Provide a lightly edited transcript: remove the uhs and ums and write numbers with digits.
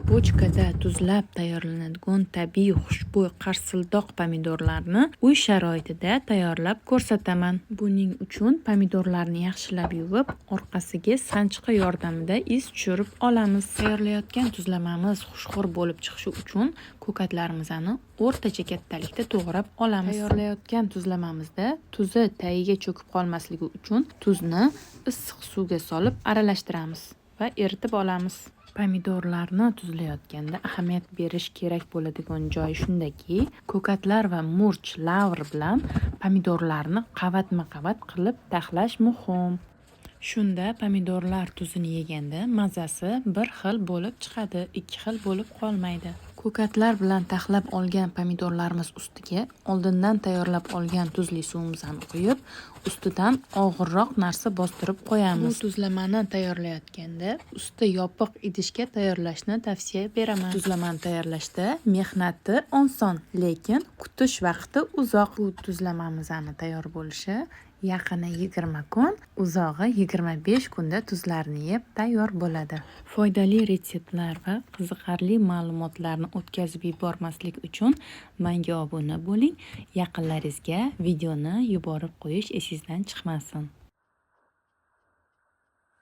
Bochkada tuzlab tayyorlanadigan tabiiy xushbo'y qarsildoq pomidorlarni uy sharoitida tayyorlab ko'rsataman. Buning uchun pomidorlarni yaxshilab yuvib, orqasiga sanchqi yordamida iz tushirib olamiz. Tayyorlayotgan tuzlamamiz xushxo'r bo'lib chiqishi uchun ko'katlarimizni o'rtacha kattalikda to'g'rab olamiz. Tayyorlayotgan tuzlamamizda tuzi tagiga cho'kib qolmasligi uchun tuzni issiq suvga solib aralashtiramiz va eritib olamiz. Pomidorlarni tuzlayotganda ahamiyat berish kerak bo'ladigan joy shundaki, ko'katlar va murch, lavr bilan pomidorlarni qavatma-qavat qilib taxlash muhim. Shunda pomidorlar tuzini yeganda mazasi bir xil bo'lib chiqadi, ikki xil bo'lib qolmaydi. Ko'katlar bilan taxlab olgan pomidorlarimiz ustiga oldindan tayyorlab olgan tuzli suvimizni quyib, ustidan og'irroq narsa bostirib qo'yamiz. Bu tuzlamani tayyorlayotganda usti yopiq idishga tayyorlashni tavsiya beraman. Tuzlamani tayyorlashda mehnati oson, lekin kutish vaqti uzoq. Bu tuzlamamizni tayyor bo'lishi yaqini 20 kun, uzog'i 25 kunda tuzlarni yeb tayyor bo'ladi. Foydali retseptlar va qiziqarli ma'lumotlarni o'tkazib yubormaslik uchun menga obuna bo'ling. Yaqinlaringizga videoni yuborib qo'yish esingizdan chiqmasin.